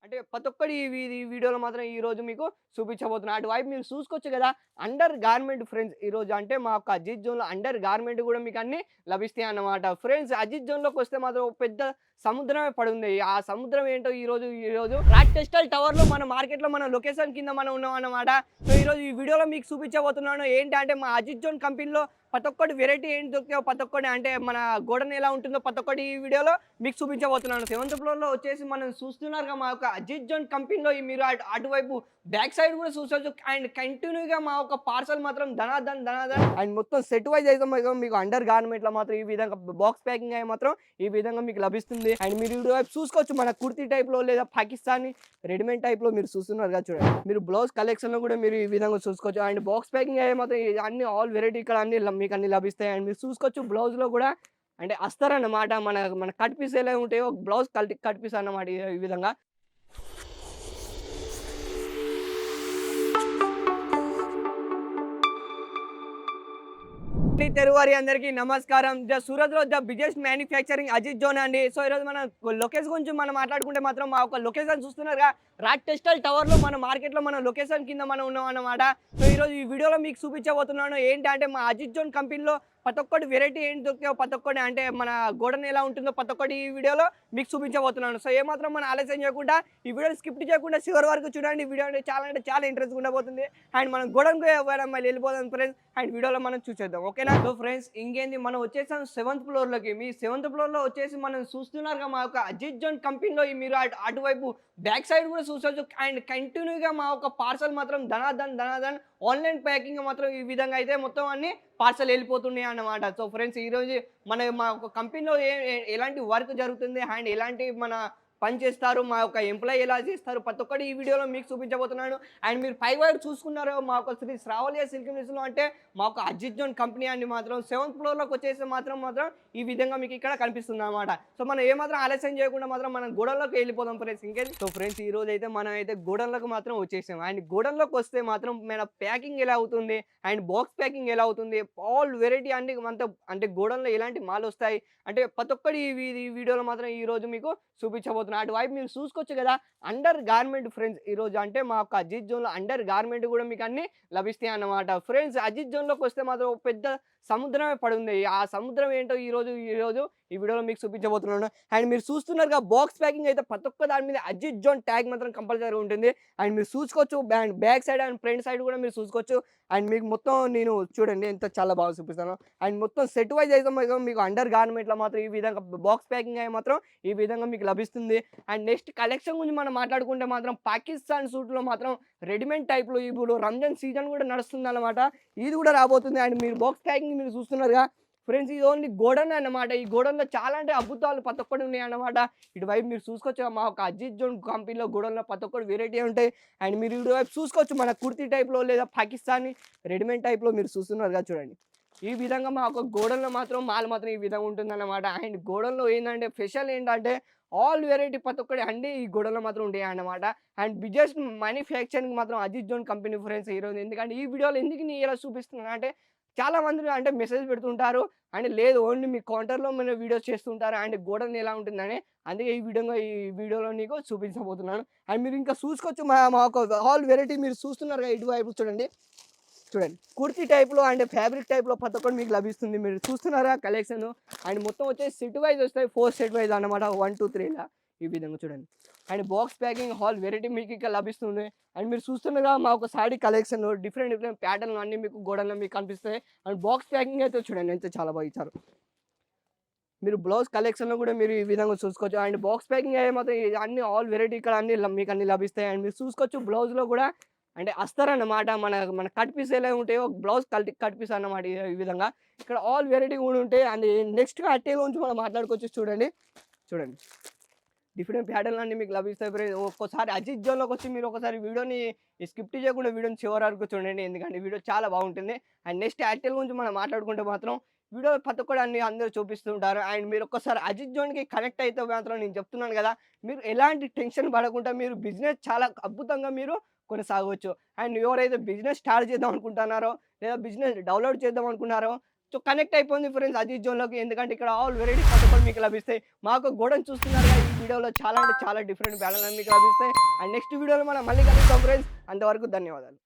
అంటే ప్రతి ఒక్కటి ఈ వీడియోలో మాత్రం ఈరోజు మీకు చూపించబోతున్నా. అటువైపు మీరు చూసుకోవచ్చు గదా! అండర్ గార్మెంట్ ఫ్రెండ్స్ ఈరోజు అంటే మా యొక్క అజిత్ జోన్‌లో అండర్ గార్మెంట్ గూడా మీకన్నీ లభిస్తాయన్నమాట. ఫ్రెండ్స్ అజిత్ జోన్‌లోకొస్తే మాత్రం ఒక పెద్ద సముద్రమే పడుంది. ఆ సముద్రం ఏంటో ఈరోజు రాక్ టెక్స్టైల్ టవర్‌లో మన మార్కెట్‌లో మన లొకేషన్ కింద మనం ఉన్నామన్నమాట. సో, ఈరోజు ఈ వీడియోలో మీకు చూపించబోతున్నాను. ఏంటంటే మా అజిత్ జోన్ కంపెనీలో ప్రతి ఒక్కటి వెరైటీ ఏంటి దొరికాయో ప్రతి ఒక్కటి అంటే మన గోడౌన్ ఎలా ఉంటుందో ప్రతి ఒక్కటి ఈ వీడియోలో మీకు చూపించబోతున్నాను. సెవెంత్ ఫ్లోర్‌లో వచ్చేసి మనం చూస్తున్నారుగా మా యొక్క అజిత్ జోన్ కంపెనీలో మీరు అటువైపు బ్యాక్ సైడ్ కూడా చూసొచ్చు. అండ్ కంటిన్యూగా మా యొక్క పార్సల్ మాత్రం ధనాధన్ ధనాధన్ అండ్ మొత్తం సెట్ వైజ్ అయితే మీకు అండర్ గార్మెంట్‌లో మాత్రం ఈ విధంగా బాక్స్ ప్యాకింగ్ అయ్యి మాత్రం ఈ విధంగా మీకు లభిస్తుంది. అండ్ మీరు ఇటువైపు చూసుకోవచ్చు మన కుర్తీ టైప్‌లో లేదా పాకిస్తానీ రెడీమేడ్ టైప్‌లో మీరు చూస్తున్నారు కదా చూడండి. మీరు బ్లౌజ్ కలెక్షన్‌లో కూడా మీరు ఈ విధంగా చూసుకోవచ్చు. అండ్ బాక్స్ ప్యాకింగ్ అయ్యి మాత్రం అన్ని ఆల్ వెరైటీ ఇక్కడ అన్ని మీకు అన్ని లభిస్తాయి. అండ్ మీరు చూసుకోవచ్చు బ్లౌజ్‌లో కూడా అంటే అస్తరన్నమాట. మన మన కట్ పీస్ ఎలా ఉంటాయో బ్లౌజ్ కట్ పీస్ అన్నమాట ఈ విధంగా. తెలుగువారి అందరికీ నమస్కారం. సూరత్‌లో బిగ్గెస్ట్ మ్యానుఫ్యాక్చరింగ్ అజిత్ జోన్ అండి. సో, ఈరోజు మన లొకేషన్ గురించి మనం మాట్లాడుకుంటే మాత్రం మా యొక్క లొకేషన్ చూస్తున్నారుగా రాక్ టెక్స్టైల్ టవర్‌లో మన మార్కెట్‌లో మన లొకేషన్ కింద మనం ఉన్నామన్నమాట. సో, ఈరోజు ఈ వీడియోలో మీకు చూపించబోతున్నాను. ఏంటంటే మా అజిత్ జోన్ కంపెనీలో ప్రతి ఒక్కటి వెరైటీ ఏంటి దొరికాయో ప్రతి ఒక్కటి అంటే మన గోడౌన్ ఎలా ఉంటుందో ప్రతి ఒక్కటి ఈ వీడియోలో మీకు చూపించబోతున్నాను. సో, ఏమాత్రం మనం ఆలస్యం చేయకుండా ఈ వీడియోని స్కిప్ చేయకుండా చివరి వరకు చూడండి. ఈ వీడియో అంటే చాలా ఇంట్రెస్ట్‌గా ఉండబోతుంది. అండ్ మనం గోడౌన్‌కి మళ్ళీ వెళ్ళిపోదాం ఫ్రెండ్స్. అండ్ వీడియోలో మనం చూసేద్దాం. ఓకేనా? సో, ఫ్రెండ్స్ ఇంకేంది మనం వచ్చేసాం సెవెంత్ ఫ్లోర్‌లోకి. మీ సెవెంత్ ఫ్లోర్‌లో వచ్చేసి మనం చూస్తున్నారుగా మా యొక్క అజిత్ జోన్ కంపెనీలో మీరు అటువైపు బ్యాక్ సైడ్ కూడా చూసొచ్చు. అండ్ కంటిన్యూగా మా యొక్క పార్సల్ మాత్రం ధనాధన్ ఆన్‌లైన్ ప్యాకింగ్ మాత్రం ఈ విధంగా అయితే మొత్తం అన్ని పార్సల్ వెళ్ళిపోతున్నాయి అన్నమాట. సో, ఫ్రెండ్స్ ఈరోజు మా యొక్క కంపెనీలో ఎలాంటి వర్క్ జరుగుతుంది అండ్ ఎలాంటి మన పని చేస్తారు, మా యొక్క ఎంప్లాయీ ఎలా చేస్తారు ప్రతి ఒక్కటి ఈ వీడియోలో మీకు చూపించబోతున్నాను. అండ్ మీరు పై వైపు చూసుకున్నారో మా యొక్క శ్రీ శ్రావలియ సిల్క్ మిల్స్‌లో అంటే మా యొక్క అజిత్ జోన్ కంపెనీ అండి మాత్రం సెవెంత్ ఫ్లోర్‌లోకి వచ్చేసి మాత్రం ఈ విధంగా మీకు ఇక్కడ కనిపిస్తుందన్నమాట. సో, మనం ఏమాత్రం ఆలస్యం చేయకుండా మాత్రం మనం గోడౌన్‌లోకి వెళ్ళిపోదాం ఫ్రెండ్స్. ఇంకేంటి సో, ఫ్రెండ్స్ ఈరోజైతే మనం అయితే గోడౌన్‌లోకి మాత్రం వచ్చేసాం. అండ్ గోడౌన్‌లోకి వస్తే మాత్రం మన ప్యాకింగ్ ఎలా అవుతుంది అండ్ బాక్స్ ప్యాకింగ్ ఎలా అవుతుంది ఆల్ వెరైటీ అన్ని అంటే గోడౌన్‌లో ఎలాంటి మాల్ వస్తాయి అంటే ప్రతి ఒక్కటి ఈ వీడియోలో మాత్రం ఈరోజు మీకు చూపించబోతున్నా. అటువైపు మీరు చూసుకోవచ్చు కదా! అండర్ గార్మెంట్ ఫ్రెండ్స్ ఈరోజు అంటే మా యొక్క అజిత్ జోన్‌లో అండర్ గార్మెంట్ కూడా మీకు అన్నీ లభిస్తాయన్నమాట. ఫ్రెండ్స్ అజిత్ జోన్‌లోకొస్తే మాత్రం ఒక పెద్ద సముద్రమే పడుంది. ఆ సముద్రం ఏంటో ఈరోజు ఈ వీడియోలో మీకు చూపించబోతున్నాను. అండ్ మీరు చూస్తున్నారుగా బాక్స్ ప్యాకింగ్ అయితే ప్రతి ఒక్క దాని మీద అజిత్ జోన్ ట్యాగ్ మాత్రం కంపల్సరీగా ఉంటుంది. అండ్ మీరు చూసుకోవచ్చు back side and front side కూడా మీరు చూసుకోవచ్చు. అండ్ మీకు మొత్తం నేను చూడండి ఎంత చాలా బాగా చూపిస్తానో. అండ్ మొత్తం సెట్ వైజ్ అయితే మీకు అండర్ గార్మెంట్‌లో మాత్రం ఈ విధంగా బాక్స్ ప్యాకింగ్ అయ్యి మాత్రం ఈ విధంగా మీకు లభిస్తుంది. అండ్ నెక్స్ట్ కలెక్షన్ గురించి మనం మాట్లాడుకుంటే మాత్రం పాకిస్తాన్ సూట్‌లో మాత్రం రెడీమేడ్ టైప్‌లో ఇప్పుడు రంజాన్ సీజన్ కూడా నడుస్తుందన్నమాట. ఇది కూడా రాబోతుంది. అండ్ మీరు బాక్స్ ప్యాకింగ్ మీరు చూస్తున్నారుగా ఫ్రెండ్స్ ఇది ఓన్లీ గోడౌన్ అన్నమాట. ఈ గోడౌన్‌లో చాలా అంటే అద్భుతాలు ప్రతి ఒక్కటి ఉన్నాయన్నమాట. ఇటువైపు మీరు చూసుకోవచ్చు మా యొక్క అజిత్ జోన్ కంపెనీలో గోడౌన్‌లో ప్రతి ఒక్కటి వెరైటీ ఉంటాయి. అండ్ మీరు ఇటువైపు చూసుకోవచ్చు మన కుర్తీ టైప్‌లో లేదా పాకిస్తానీ రెడీమేడ్ టైప్‌లో మీరు చూస్తున్నారుగా చూడండి. ఈ విధంగా మా యొక్క గోడౌన్‌లో మాత్రం మాల్ మాత్రం ఈ విధంగా ఉంటుందన్నమాట. అండ్ గోడౌన్‌లో ఏందంటే స్పెషల్ ఏంటంటే ఆల్ వెరైటీ ప్రతి ఒక్కటి అన్నీ ఈ గోడౌన్‌లో మాత్రం ఉంటాయన్నమాట. అండ్ బిగ్గెస్ట్ మ్యానుఫ్యాక్చరింగ్ మాత్రం అజిత్ జోన్ కంపెనీ ఫ్రెండ్స్ ఈరోజు. ఎందుకంటే ఈ వీడియోలో ఎందుకు నేను ఇలా చూపిస్తున్నాను అంటే చాలా మంది అంటే మెసేజ్ పెడుతుంటారు. అండ్ లేదు ఓన్లీ మీ కౌంటర్‌లో మన వీడియోస్ చేస్తుంటారు. అండ్ గోడౌన్ ఎలా ఉంటుందని. అందుకే ఈ వీడియోలో నీకు చూపించబోతున్నాను. అండ్ మీరు ఇంకా చూసుకోవచ్చు మా యొక్క ఆల్ వెరైటీ మీరు చూస్తున్నారుగా ఇటువైపు చూడండి. చూడండి. కుర్తీ టైప్‌లో అండ్ ఫ్యాబ్రిక్ టైప్‌లో ప్రతి ఒక్కటి మీకు లభిస్తుంది. మీరు చూస్తున్నారా కలెక్షను. అండ్ మొత్తం వచ్చేసి సెట్ వైస్ వస్తాయి. 4 సెట్ వైస్ అన్నమాట. 1, 2, 3 ఈ విధంగా చూడండి. And box packing hall variety మీకు ఇక్కడ లభిస్తుంది. అండ్ మీరు చూస్తున్నారుగా మా ఒక సారీ కలెక్షన్ డిఫరెంట్ ప్యాటర్న్‌లు అన్నీ మీకు గోడౌన్‌లో మీకు కనిపిస్తాయి. అండ్ బాక్స్ ప్యాకింగ్ అయితే చూడండి ఎంత చాలా బాగా ఇచ్చారు. మీరు బ్లౌజ్ కలెక్షన్‌లో కూడా మీరు ఈ విధంగా చూసుకోవచ్చు. అండ్ బాక్స్ ప్యాకింగ్ అయ్యి మాత్రం అన్ని ఆల్ వెరైటీ ఇక్కడ అన్ని మీకు అన్ని లభిస్తాయి. అండ్ మీరు చూసుకోవచ్చు బ్లౌజ్‌లో కూడా అంటే అస్తరన్నమాట. మన మన కట్ పీస్ ఎలా ఉంటాయో బ్లౌజ్ కట్ పీస్ అన్నమాట ఈ విధంగా. ఇక్కడ ఆల్ వెరైటీ కూడా ఉంటాయి. అండ్ నెక్స్ట్‌గా అట్టేల గురించి మనం మాట్లాడుకోవచ్చు చూడండి. చూడండి. డిఫరెంట్ ప్యాటర్న్‌లు అన్నీ మీకు లభిస్తాయి ఒక్కోసారి అజిత్ జోన్‌లోకొచ్చి మీరు ఒకసారి వీడియోని స్కిప్ చేయకుండా వీడియోని చివరి వరకు చూడండి. ఎందుకంటే వీడియో చాలా బాగుంటుంది. అండ్ నెక్స్ట్ యాక్టెల్ గురించి మనం మాట్లాడుకుంటే మాత్రం వీడియో ప్రతి ఒక్కటి అన్ని అందరూ చూపిస్తుంటారు. అండ్ మీరు ఒక్కసారి అజిత్ జోన్‌కి కనెక్ట్ అయితే మాత్రం నేను చెప్తున్నాను కదా! మీరు ఎలాంటి టెన్షన్ పడకుండా మీరు బిజినెస్ చాలా అద్భుతంగా మీరు కొనసాగవచ్చు. అండ్ ఎవరైతే బిజినెస్ స్టార్ట్ చేద్దాం అనుకుంటున్నారో లేదా బిజినెస్ డెవలప్ చేద్దాం అనుకున్నారో సో కనెక్ట్ అయిపోయింది ఫ్రెండ్స్ అజిత్ జోన్‌లోకి. ఎందుకంటే ఇక్కడ ఆల్ వెరైటీస్ ప్రతి ఒక్కటి మీకు లభిస్తాయి. మాకు గోడౌన్ చూస్తున్నారుగా ఈ వీడియోలో చాలా అంటే చాలా డిఫరెంట్ బ్యానర్‌లు మీకు లభిస్తాయి. అండ్ నెక్స్ట్ వీడియోలో మనం మళ్ళీ కలుద్దాం ఫ్రెండ్స్. అంతవరకు ధన్యవాదాలు.